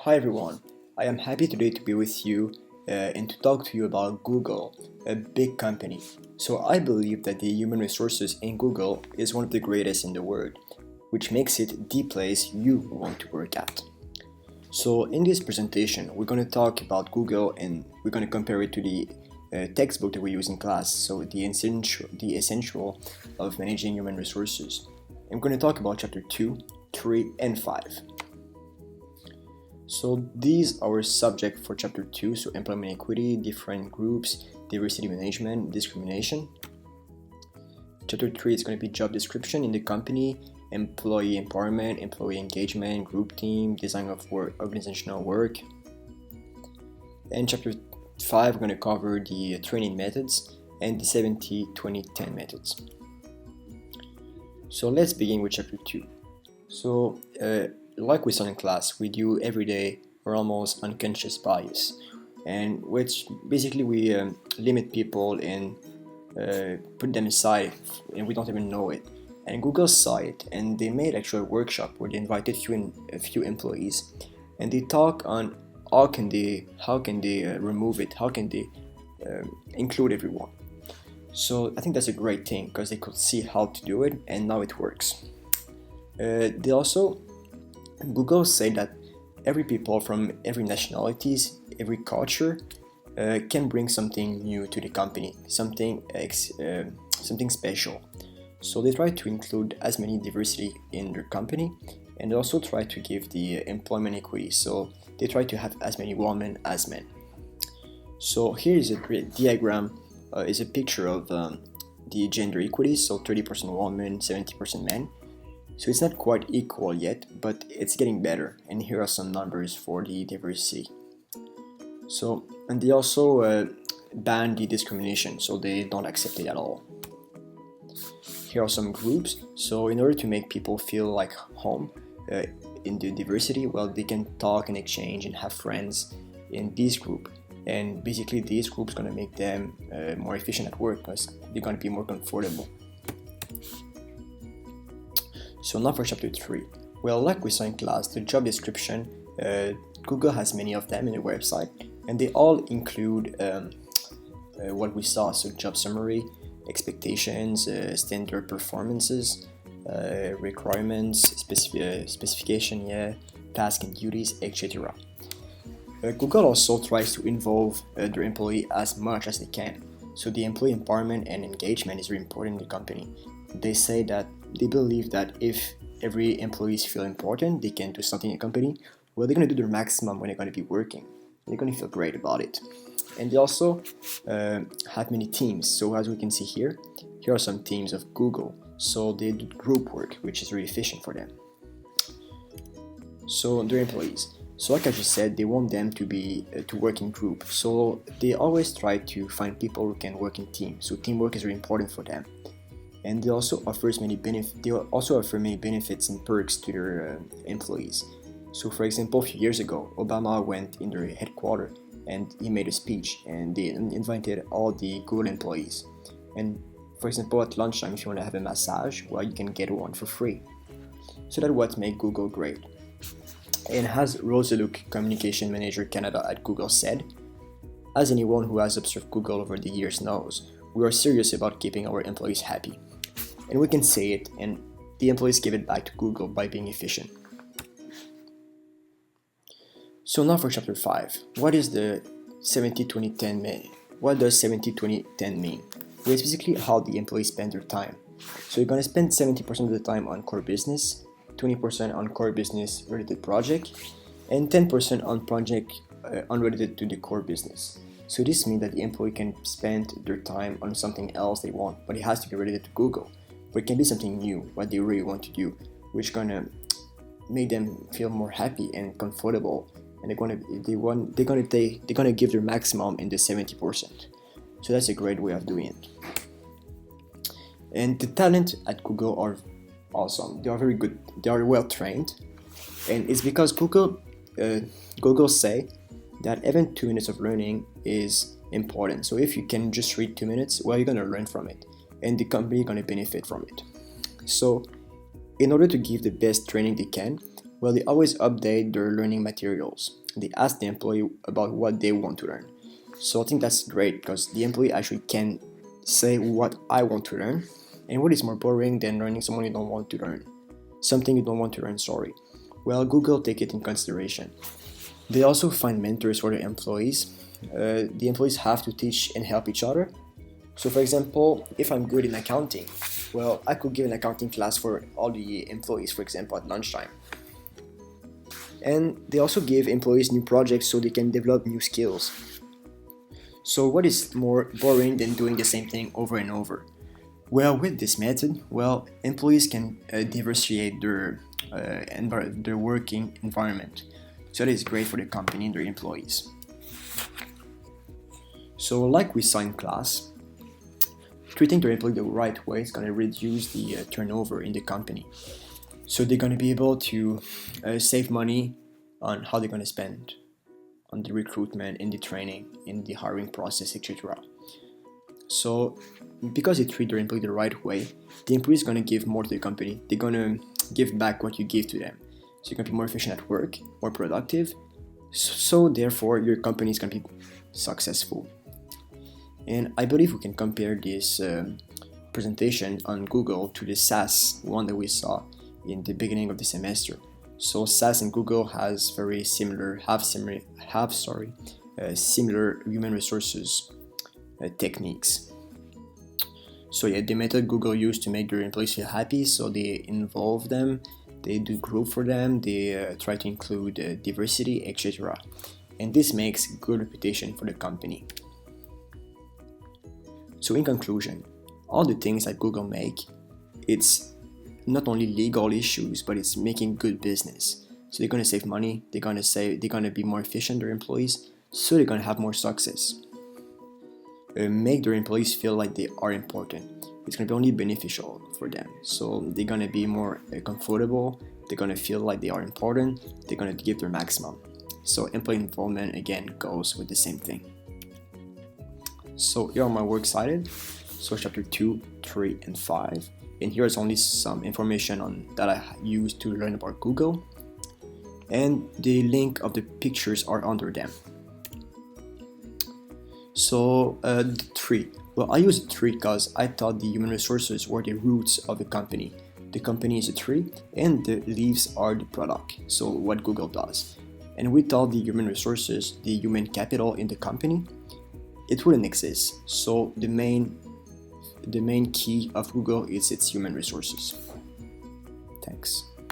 Hi everyone, I am happy today to be with you and to talk to you about Google, a big company. So I believe that the human resources in Google is one of the greatest in the world, which makes it the place you want to work at. So in this presentation, we're going to talk about Google and we're going to compare it to the textbook that we use in class, so the essential of managing human resources. And we're going to talk about chapter 2, 3, and 5. So these are our subject for chapter 2, so employment equity, different groups, diversity management, discrimination. Chapter 3 is going to be job description in the company, employee empowerment, employee engagement, group team, design of work, organizational work. And chapter 5, we're going to cover the training methods and the 70-20-10 methods. So let's begin with chapter 2. So like we saw in class, we do everyday or almost unconscious bias, and which basically we limit people and put them aside, and we don't even know it. And Google saw it, and they made actually a workshop where they invited a few employees, and they talk on how can they remove it, how can they include everyone. So I think that's a great thing because they could see how to do it, and now it works. They also Google said that every people from every nationalities, every culture can bring something new to the company, something special. So they try to include as many diversity in their company, and they also try to give the employment equity. So they try to have as many women as men. So here is a great diagram, is a picture of the gender equity. So 30% women, 70% men. So it's not quite equal yet, but it's getting better. And here are some numbers for the diversity. So, and they also ban the discrimination, so they don't accept it at all. Here are some groups. So in order to make people feel like home in the diversity, well, they can talk and exchange and have friends in this group. And basically this group is going to make them more efficient at work because they're going to be more comfortable. So now for chapter 3. Well, like we saw in class, the job description, Google has many of them in their website, and they all include what we saw, so job summary, expectations, standard performances, requirements, specification, task and duties, etc. Google also tries to involve their employee as much as they can. So the employee empowerment and engagement is very important in the company. They say that they believe that if every employee feel important, they can do something in the company, well, they're going to do their maximum when they're going to be working. They're going to feel great about it. And they also have many teams. So as we can see here are some teams of Google. So they do group work, which is very efficient for them. So their employees. So like I just said, they want them to be to work in group. So they always try to find people who can work in teams. So teamwork is very important for them. And they also offer many benefits and perks to their employees. So for example, a few years ago, Obama went in their headquarters and he made a speech, and they invited all the Google employees. And for example, at lunchtime, if you want to have a massage, well, you can get one for free. So that's what makes Google great. And as Rosaluk, Communication Manager Canada at Google said, as anyone who has observed Google over the years knows, we are serious about keeping our employees happy. And we can say it, and the employees give it back to Google by being efficient. So now for chapter 5. What is the 70-20-10 mean? What does 70-20-10 mean? Well, it's basically how the employees spend their time. So you're going to spend 70% of the time on core business, 20% on core business related project, and 10% on project unrelated to the core business. So this means that the employee can spend their time on something else they want, but it has to be related to Google. But it can be something new, what they really want to do, which gonna make them feel more happy and comfortable, and they're gonna give their maximum in the 70%. So that's a great way of doing it. And the talent at Google are awesome. They are very good. They are well trained, and it's because Google say that even 2 minutes of learning is important. So if you can just read 2 minutes, well, you're gonna learn from it, and the company is gonna benefit from it. So in order to give the best training they can, Well, they always update their learning materials. They ask the employee about what they want to learn. So I think that's great because the employee actually can say what I want to learn. And what is more boring than learning someone you don't want to learn? Something you don't want to learn, sorry. Well, Google take it in consideration. They also find mentors for their employees. The employees have to teach and help each other. So for example, if I'm good in accounting, well, I could give an accounting class for all the employees, for example, at lunchtime. And they also give employees new projects so they can develop new skills. So what is more boring than doing the same thing over and over? Well, with this method, well, employees can diversify their working environment. So that is great for the company and their employees. So like we saw in class, treating their employee the right way is going to reduce the turnover in the company. So they're going to be able to save money on how they're going to spend on the recruitment, in the training, in the hiring process, etc. So because they treat their employee the right way, the employee is going to give more to the company. They're going to give back what you give to them. So you're going to be more efficient at work, more productive. So therefore, your company is going to be successful. And I believe we can compare this presentation on Google to the SAS one that we saw in the beginning of the semester. So SAS and Google have similar human resources techniques. So yeah, the method Google used to make their employees feel happy, so they involve them, they do group for them, they try to include diversity, etc. And this makes good reputation for the company. So in conclusion, all the things that Google make, it's not only legal issues, but it's making good business. So they're going to save money, they're going to be more efficient, their employees, so they're going to have more success. Make their employees feel like they are important. It's going to be only beneficial for them. So they're going to be more comfortable, they're going to feel like they are important, they're going to give their maximum. So employee involvement again goes with the same thing. So here are my works cited. So chapter 2, 3, and 5. And here's only some information that I used to learn about Google. And the link of the pictures are under them. So the tree. Well, I used a tree because I thought the human resources were the roots of the company. The company is a tree and the leaves are the product. So what Google does. And without the human resources, the human capital in the company, it wouldn't exist. So the main key of Google is its human resources. Thanks.